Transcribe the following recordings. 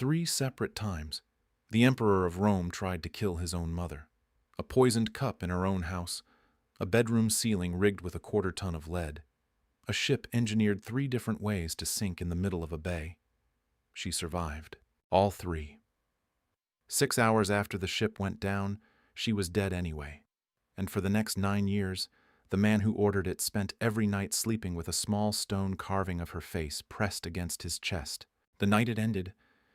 3 separate times, the Emperor of Rome tried to kill his own mother. A poisoned cup in her own house, a bedroom ceiling rigged with a quarter-ton of lead, a ship engineered 3 different ways to sink in the middle of a bay. She survived. All 3. 6 hours after the ship went down, she was dead anyway. And for the next 9 years, the man who ordered it spent every night sleeping with a small stone carving of her face pressed against his chest. The night it ended,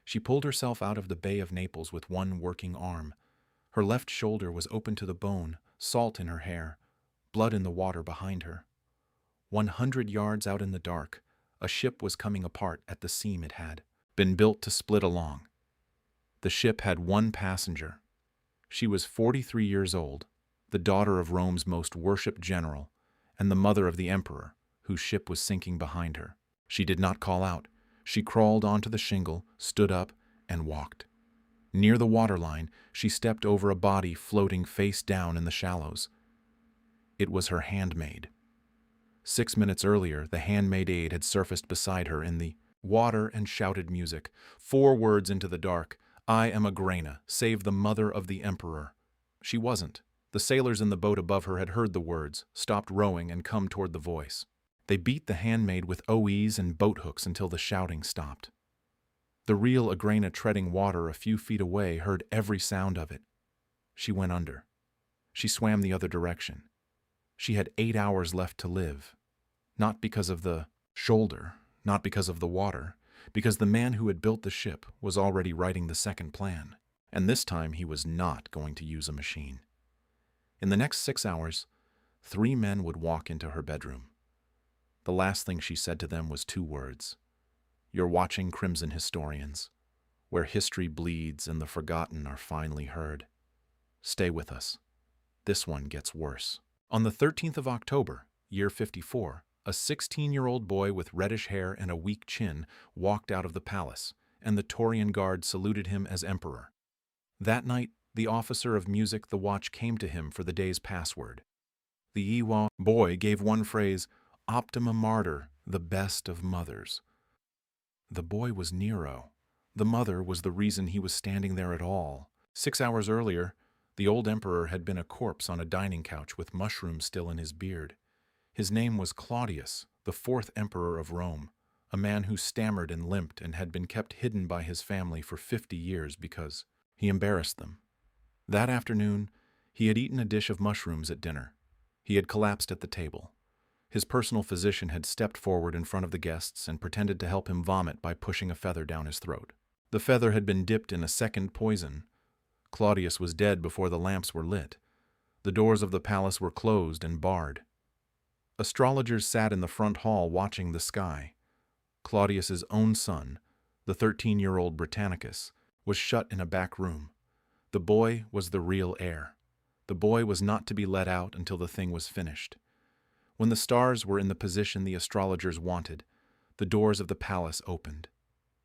she pulled herself out of the Bay of Naples with one working arm. Her left shoulder was open to the bone, salt in her hair, blood in the water behind her. 100 yards out in the dark, a ship was coming apart at the seam it had been built to split along. The ship had 1 passenger. She was 43 years old, the daughter of Rome's most worshipped general, and the mother of the emperor, whose ship was sinking behind her. She did not call out. She crawled onto the shingle, stood up, and walked. Near the waterline, she stepped over a body floating face down in the shallows. It was her handmaid. 6 minutes earlier, the handmaid aide had surfaced beside her in the water and shouted music. 4 words into the dark. "I am Agrippina, save the mother of the emperor." She wasn't. The sailors in the boat above her had heard the words, stopped rowing, and come toward the voice. They beat the handmaid with OEs and boat hooks until the shouting stopped. The real Agrippina, treading water a few feet away, heard every sound of it. She went under. She swam the other direction. She had 8 hours left to live. Not because of the shoulder, not because of the water, because the man who had built the ship was already writing the second plan, and this time he was not going to use a machine. In the next 6 hours, 3 men would walk into her bedroom. The last thing she said to them was 2 words. "You're watching Crimson Historians, where history bleeds and the forgotten are finally heard. Stay with us. This one gets worse." On the 13th of October, year 54, a 16-year-old boy with reddish hair and a weak chin walked out of the palace, and the Taurian guard saluted him as emperor. That night, the officer of music the watch came to him for the day's password. The Iwa boy gave one phrase, "Optima Mater, the best of mothers." The boy was Nero. The mother was the reason he was standing there at all. 6 hours earlier, the old emperor had been a corpse on a dining couch with mushrooms still in his beard. His name was Claudius, the 4th emperor of Rome, a man who stammered and limped and had been kept hidden by his family for 50 years because he embarrassed them. That afternoon, he had eaten a dish of mushrooms at dinner. He had collapsed at the table. His personal physician had stepped forward in front of the guests and pretended to help him vomit by pushing a feather down his throat. The feather had been dipped in a second poison. Claudius was dead before the lamps were lit. The doors of the palace were closed and barred. Astrologers sat in the front hall watching the sky. Claudius's own son, the 13-year-old Britannicus, was shut in a back room. The boy was the real heir. The boy was not to be let out until the thing was finished. When the stars were in the position the astrologers wanted, the doors of the palace opened.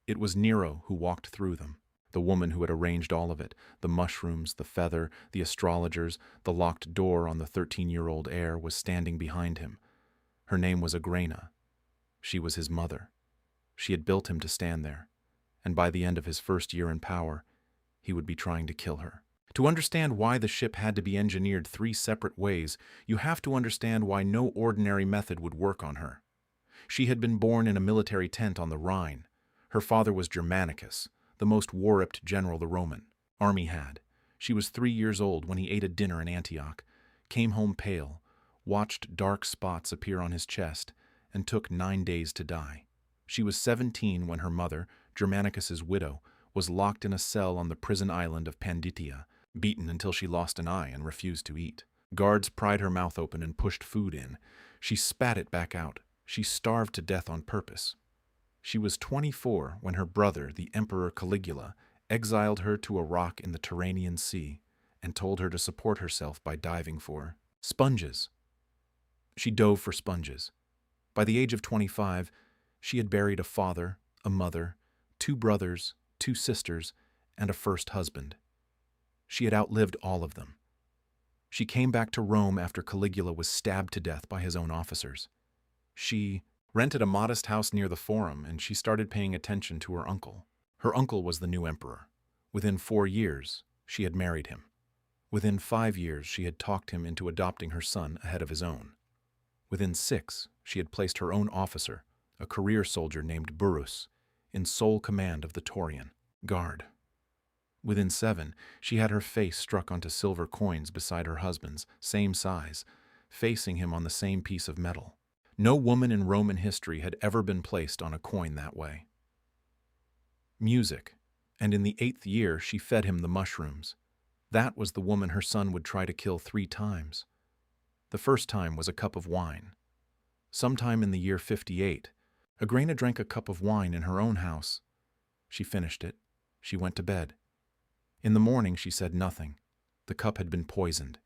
It was Nero who walked through them. The woman who had arranged all of it, the mushrooms, the feather, the astrologers, the locked door on the 13-year-old heir, was standing behind him. Her name was Agrippina. She was his mother. She had built him to stand there, and by the end of his first year in power, he would be trying to kill her. To understand why the ship had to be engineered 3 separate ways, you have to understand why no ordinary method would work on her. She had been born in a military tent on the Rhine. Her father was Germanicus, the most war-ripped general the Roman army had. She was 3 years old when he ate a dinner in Antioch, came home pale, watched dark spots appear on his chest, and took 9 days to die. She was 17 when her mother, Germanicus's widow, was locked in a cell on the prison island of Panditia, beaten until she lost an eye and refused to eat. Guards pried her mouth open and pushed food in. She spat it back out. She starved to death on purpose. She was 24 when her brother, the Emperor Caligula, exiled her to a rock in the Tyrrhenian Sea and told her to support herself by diving for sponges. She dove for sponges. By the age of 25, she had buried a father, a mother, 2 brothers, 2 sisters, and a first husband. She had outlived all of them. She came back to Rome after Caligula was stabbed to death by his own officers. She rented a modest house near the Forum, and she started paying attention to her uncle. Her uncle was the new emperor. Within 4 years, she had married him. Within 5 years, she had talked him into adopting her son ahead of his own. Within 6, she had placed her own officer, a career soldier named Burrus, in sole command of the Taurian Guard. Within 7, she had her face struck onto silver coins beside her husband's, same size, facing him on the same piece of metal. No woman in Roman history had ever been placed on a coin that way. Music, and in the 8th year she fed him the mushrooms. That was the woman her son would try to kill 3 times. The first time was a cup of wine. Sometime in the year 58, Agrippina drank a cup of wine in her own house. She finished it. She went to bed. In the morning she said nothing. The cup had been poisoned.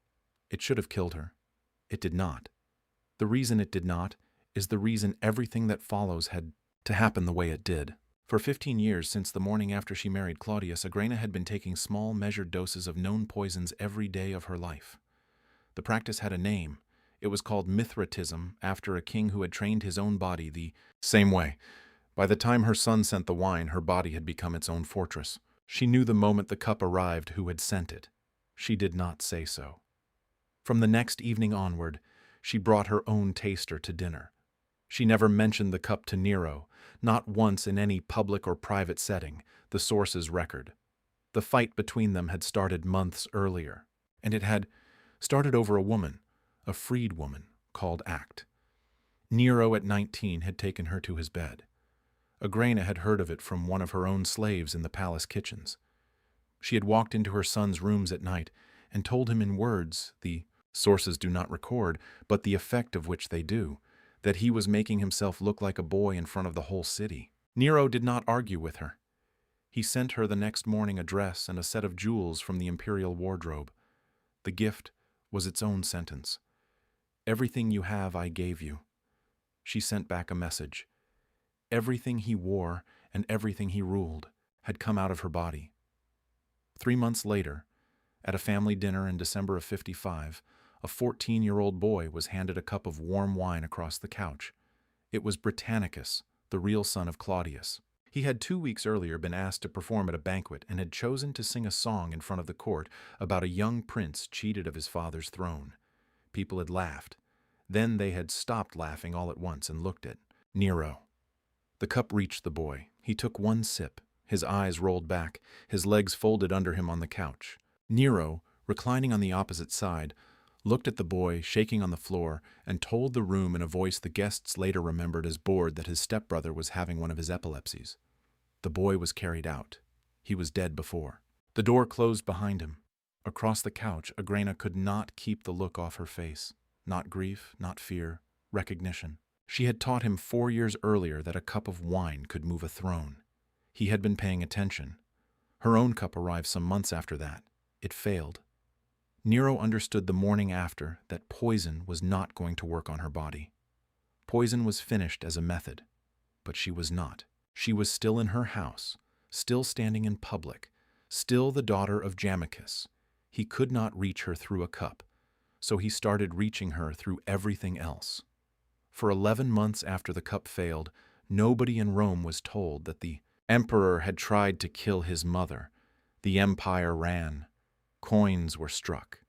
It should have killed her. It did not. The reason it did not is the reason everything that follows had to happen the way it did. For 15 years since the morning after she married Claudius, Agrippina had been taking small, measured doses of known poisons every day of her life. The practice had a name. It was called Mithratism, after a king who had trained his own body the same way. By the time her son sent the wine, her body had become its own fortress. She knew the moment the cup arrived who had sent it. She did not say so. From the next evening onward, she brought her own taster to dinner. She never mentioned the cup to Nero, not once in any public or private setting, the sources record. The fight between them had started months earlier, and it had started over a woman, a freed woman, called Act. Nero at 19 had taken her to his bed. Agrippina had heard of it from one of her own slaves in the palace kitchens. She had walked into her son's rooms at night and told him in words the sources do not record, but the effect of which they do, that he was making himself look like a boy in front of the whole city. Nero did not argue with her. He sent her the next morning a dress and a set of jewels from the imperial wardrobe. The gift was its own sentence. "Everything you have I gave you." She sent back a message. Everything he wore and everything he ruled had come out of her body. 3 months later, at a family dinner in December of 55, a 14-year-old boy was handed a cup of warm wine across the couch. It was Britannicus, the real son of Claudius. He had 2 weeks earlier been asked to perform at a banquet and had chosen to sing a song in front of the court about a young prince cheated of his father's throne. People had laughed. Then they had stopped laughing all at once and looked at Nero. The cup reached the boy. He took one sip. His eyes rolled back, his legs folded under him on the couch. Nero, reclining on the opposite side, looked at the boy shaking on the floor and told the room in a voice the guests later remembered as bored that his stepbrother was having one of his epilepsies. The boy was carried out. He was dead before. The door closed behind him. Across the couch, Agrippina could not keep the look off her face. Not grief, not fear, recognition. She had taught him 4 years earlier that a cup of wine could move a throne. He had been paying attention. Her own cup arrived some months after that. It failed. Nero understood the morning after that poison was not going to work on her body. Poison was finished as a method, but she was not. She was still in her house, still standing in public, still the daughter of Jamachus. He could not reach her through a cup, so he started reaching her through everything else. For 11 months after the cup failed, nobody in Rome was told that the emperor had tried to kill his mother. The empire ran. Coins were struck.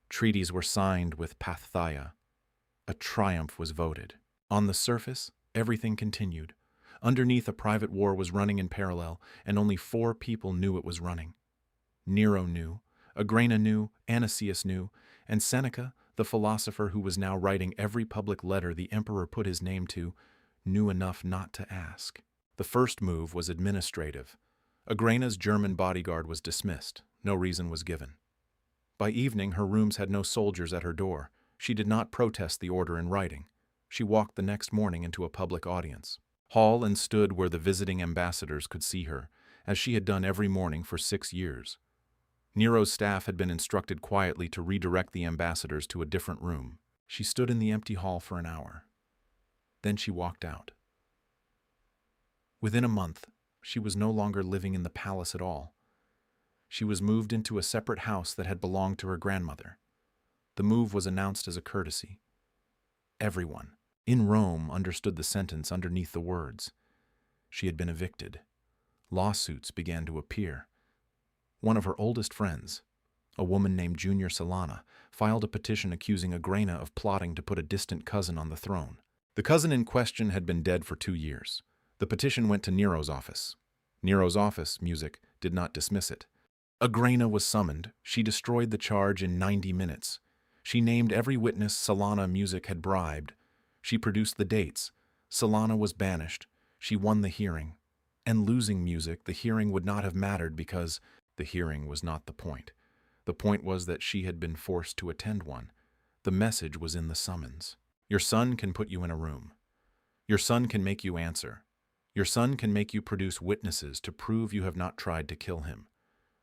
Treaties were signed with Parthia. A triumph was voted. On the surface, everything continued. Underneath, a private war was running in parallel, and only 4 people knew it was running. Nero knew, Agrippina knew, Anicius knew, and Seneca, the philosopher who was now writing every public letter the emperor put his name to, knew enough not to ask. The first move was administrative. Agrippina's German bodyguard was dismissed. No reason was given. By evening, her rooms had no soldiers at her door. She did not protest the order in writing. She walked the next morning into a public audience hall and stood where the visiting ambassadors could see her, as she had done every morning for 6 years. Nero's staff had been instructed quietly to redirect the ambassadors to a different room. She stood in the empty hall for an hour. Then she walked out. Within a month, she was no longer living in the palace at all. She was moved into a separate house that had belonged to her grandmother. The move was announced as a courtesy. Everyone in Rome understood the sentence underneath the words. She had been evicted. lawsuits began to appear. One of her oldest friends, a woman named Junior Solana, filed a petition accusing Agrippina of plotting to put a distant cousin on the throne. The cousin in question had been dead for 2 years. The petition went to Nero's office. Nero's office, Music, did not dismiss it. Agrippina was summoned. She destroyed the charge in 90 minutes. She named every witness Solana Music had bribed. She produced the dates. Solana was banished. She won the hearing. And losing Music, the hearing would not have mattered because the hearing was not the point. The point was that she had been forced to attend one. The message was in the summons. Your son can put you in a room. Your son can make you answer. Your son can make you produce witnesses to prove you have not tried to kill him.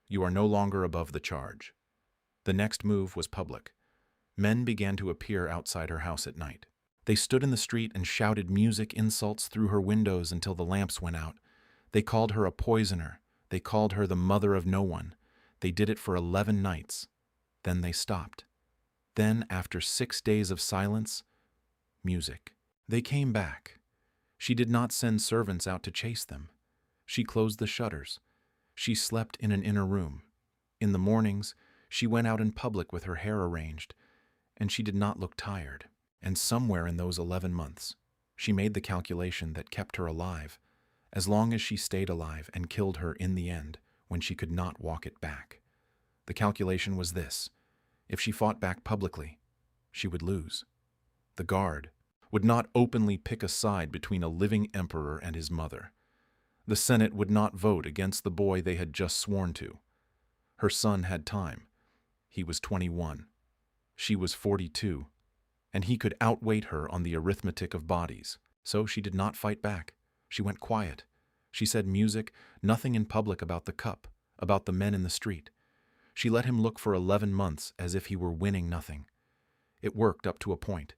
You are no longer above the charge. The next move was public. Men began to appear outside her house at night. They stood in the street and shouted music insults through her windows until the lamps went out. They called her a poisoner. They called her the mother of no one. They did it for 11 nights. Then they stopped. Then, after 6 days of silence, music. They came back. She did not send servants out to chase them. She closed the shutters. She slept in an inner room. In the mornings, she went out in public with her hair arranged, and she did not look tired. And somewhere in those 11 months, she made the calculation that kept her alive, as long as she stayed alive and killed her in the end when she could not walk it back. The calculation was this: if she fought back publicly, she would lose. The guard would not openly pick a side between a living emperor and his mother. The Senate would not vote against the boy they had just sworn to. Her son had time. He was 21. She was 42. And he could outweight her on the arithmetic of bodies. So she did not fight back. She went quiet. She said music, nothing in public about the cup, about the men in the street. She let him look for 11 months as if he were winning nothing. It worked up to a point.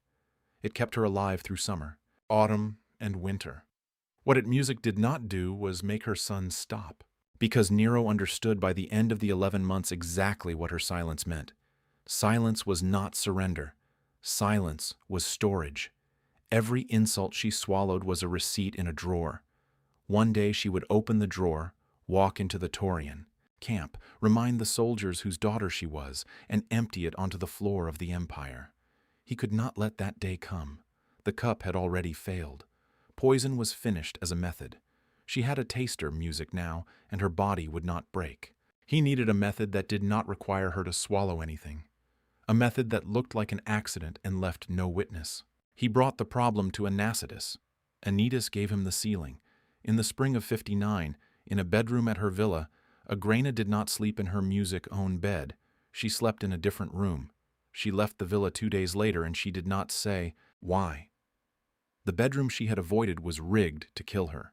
It kept her alive through summer, autumn, and winter. What it music did not do was make her son stop, because Nero understood by the end of the 11 months exactly what her silence meant. Silence was not surrender. Silence was storage. Every insult she swallowed was a receipt in a drawer. One day she would open the drawer, walk into the Taurian camp, remind the soldiers whose daughter she was, and empty it onto the floor of the empire. He could not let that day come. The cup had already failed. Poison was finished as a method. She had a taster music now, and her body would not break. He needed a method that did not require her to swallow anything. A method that looked like an accident and left no witness. He brought the problem to Anacetus. Anytus gave him the ceiling. In the spring of 59, in a bedroom at her villa, Agrippina did not sleep in her music-own bed. She slept in a different room. She left the villa 2 days later, and she did not say why. The bedroom she had avoided was rigged to kill her.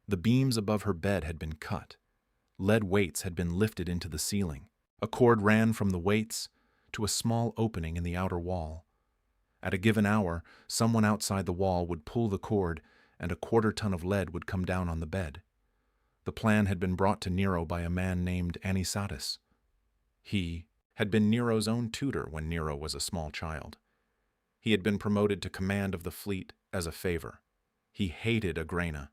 The beams above her bed had been cut. Lead weights had been lifted into the ceiling. A cord ran from the weights to a small opening in the outer wall. At a given hour, someone outside the wall would pull the cord, and a 1/4 ton of lead would come down on the bed. The plan had been brought to Nero by a man named Anisatus. He had been Nero's own tutor when Nero was a small child. He had been promoted to command of the fleet as a favor. He hated Agrippina.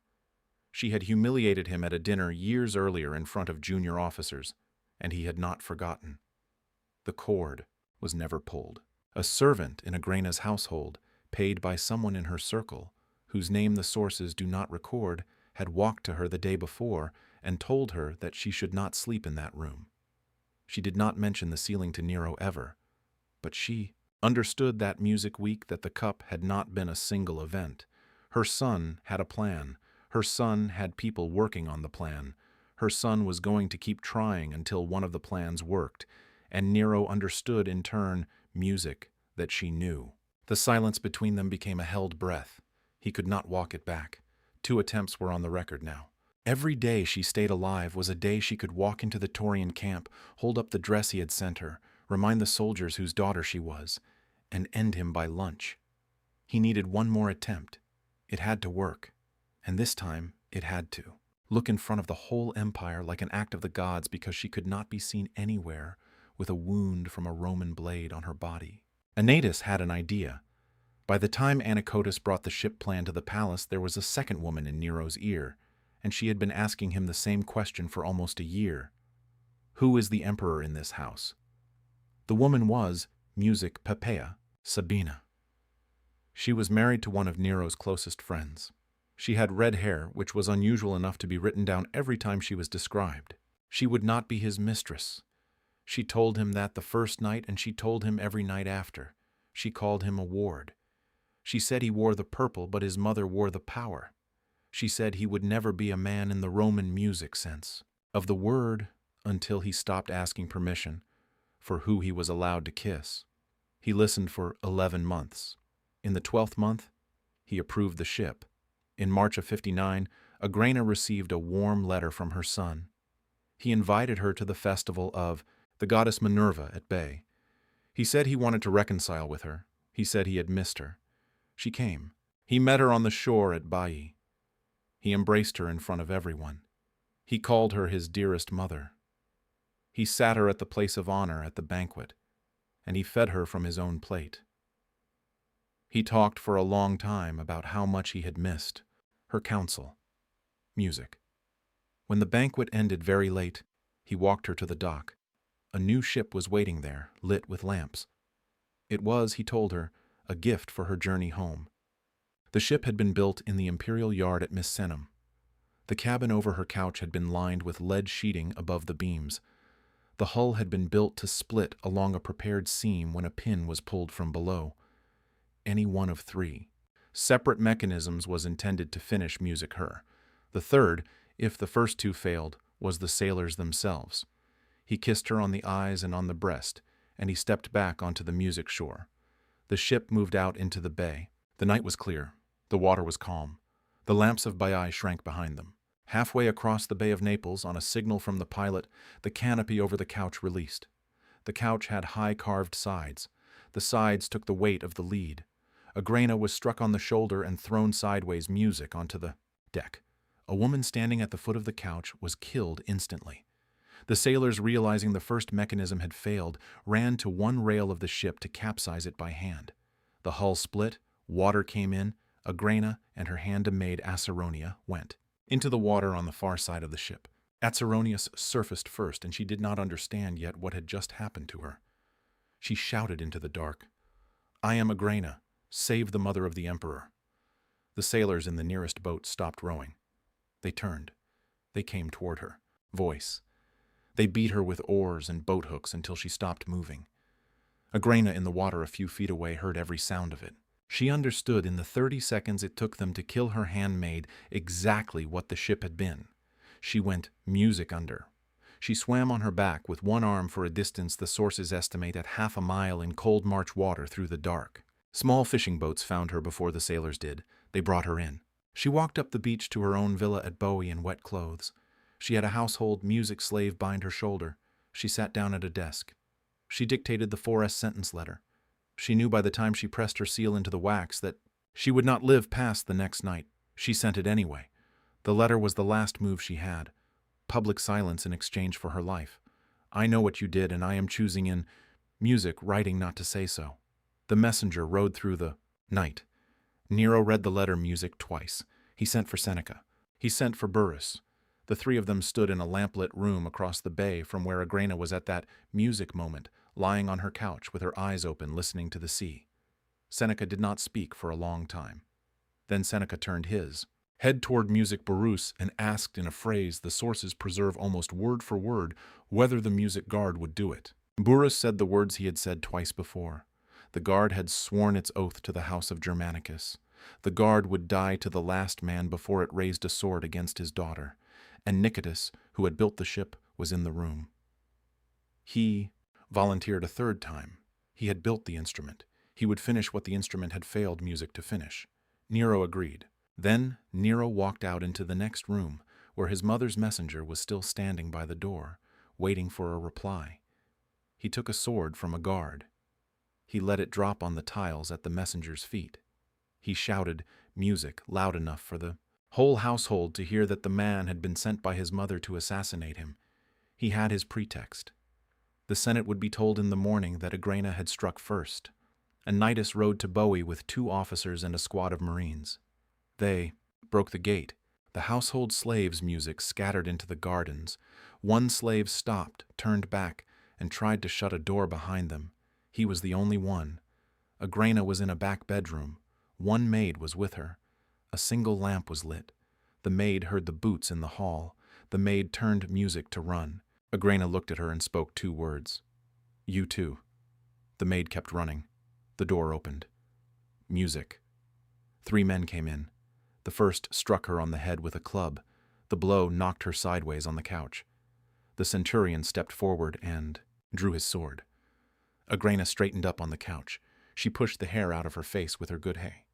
She had humiliated him at a dinner years earlier in front of junior officers, and he had not forgotten. The cord was never pulled. A servant in Agrippina's household, paid by someone in her circle, whose name the sources do not record, had walked to her the day before and told her that she should not sleep in that room. She did not mention the ceiling to Nero ever, but she understood that music week that the cup had not been a single event. Her son had a plan. Her son had people working on the plan. Her son was going to keep trying until one of the plans worked, and Nero understood in turn music that she knew. The silence between them became a held breath. He could not walk it back. 2 attempts were on the record now. Every day she stayed alive was a day she could walk into the Taurian camp, hold up the dress he had sent her, remind the soldiers whose daughter she was, and end him by lunch. He needed one more attempt. It had to work. And this time, it had to. Look in front of the whole empire like an act of the gods because she could not be seen anywhere with a wound from a Roman blade on her body. Anytus had an idea. By the time Anicotus brought the ship plan to the palace, there was a second woman in Nero's ear, and she had been asking him the same question for almost a year. Who is the emperor in this house? The woman was, music Poppaea, Sabina. She was married to one of Nero's closest friends. She had red hair, which was unusual enough to be written down every time she was described. She would not be his mistress. She told him that the first night, and she told him every night after. She called him a ward. She said he wore the purple, but his mother wore the power. She said he would never be a man in the Roman music sense of the word until he stopped asking permission for who he was allowed to kiss. He listened for 11 months. In the 12th month, he approved the ship. In March of 59, Agrippina received a warm letter from her son. He invited her to the festival of the goddess Minerva at Bay. He said he wanted to reconcile with her. He said he had missed her. She came. He met her on the shore at Baiae. He embraced her in front of everyone. He called her his dearest mother. He sat her at the place of honor at the banquet, and he fed her from his own plate. He talked for a long time about how much he had missed her counsel, music. When the banquet ended very late, he walked her to the dock. A new ship was waiting there, lit with lamps. It was, he told her, a gift for her journey home. The ship had been built in the imperial yard at Misenum. The cabin over her couch had been lined with lead sheeting above the beams. The hull had been built to split along a prepared seam when a pin was pulled from below. Any one of 3 separate mechanisms was intended to finish music her. The third, if the first 2 failed, was the sailors themselves. He kissed her on the eyes and on the breast, and he stepped back onto the music shore. The ship moved out into the bay. The night was clear. The water was calm. The lamps of Baiae shrank behind them. Halfway across the Bay of Naples, on a signal from the pilot, the canopy over the couch released. The couch had high carved sides. The sides took the weight of the lead. Agrippina was struck on the shoulder and thrown sideways music onto the deck. A woman standing at the foot of the couch was killed instantly. The sailors, realizing the first mechanism had failed, ran to one rail of the ship to capsize it by hand. The hull split, water came in, Agrippina and her handmaid Acerronia went into the water on the far side of the ship. Acerronius surfaced first, and she did not understand yet what had just happened to her. She shouted into the dark, "I am Agrippina. Save the mother of the emperor." The sailors in the nearest boat stopped rowing. They turned. They came toward her. Voice. They beat her with oars and boat hooks until she stopped moving. Agrippina in the water a few feet away heard every sound of it. She understood in the 30 seconds it took them to kill her handmaid exactly what the ship had been. She went music under. She swam on her back with one arm for a distance the sources estimate at half a mile in cold March water through the dark. Small fishing boats found her before the sailors did. They brought her in. She walked up the beach to her own villa at Bowie in wet clothes. She had a household music slave bind her shoulder. She sat down at a desk. She dictated the 4S sentence letter. She knew by the time she pressed her seal into the wax that she would not live past the next night. She sent it anyway. The letter was the last move she had. Public silence in exchange for her life. I know what you did, and I am choosing in music writing not to say so. The messenger rode through the night. Nero read the letter music twice. He sent for Seneca. He sent for Burrus. The 3 of them stood in a lamplit room across the bay from where Agrippina was at that music moment, lying on her couch with her eyes open, listening to the sea. Seneca did not speak for a long time. Then Seneca turned his head toward music Burrus and asked in a phrase the sources preserve almost word for word whether the music guard would do it. Burrus said the words he had said twice before. The guard had sworn its oath to the house of Germanicus. The guard would die to the last man before it raised a sword against his daughter, and Nicetus, who had built the ship, was in the room. He volunteered a 3rd time. He had built the instrument. He would finish what the instrument had failed music to finish. Nero agreed. Then Nero walked out into the next room, where his mother's messenger was still standing by the door, waiting for a reply. He took a sword from a guard. He let it drop on the tiles at the messenger's feet. He shouted music loud enough for the whole household to hear that the man had been sent by his mother to assassinate him. He had his pretext. The Senate would be told in the morning that Agrippina had struck first. Anytus rode to Bowie with 2 officers and a squad of Marines. They broke the gate, The household slaves' music scattered into the gardens. One slave stopped, turned back, and tried to shut a door behind them. He was the only one. Agrippina was in a back bedroom. One maid was with her. A single lamp was lit. The maid heard the boots in the hall. The maid turned music to run. Agrippina looked at her and spoke 2 words. "You too." The maid kept running. The door opened. Music. 3 men came in. The first struck her on the head with a club. The blow knocked her sideways on the couch. The centurion stepped forward and drew his sword. Agrippina straightened up on the couch. She pushed the hair out of her face with her good hay.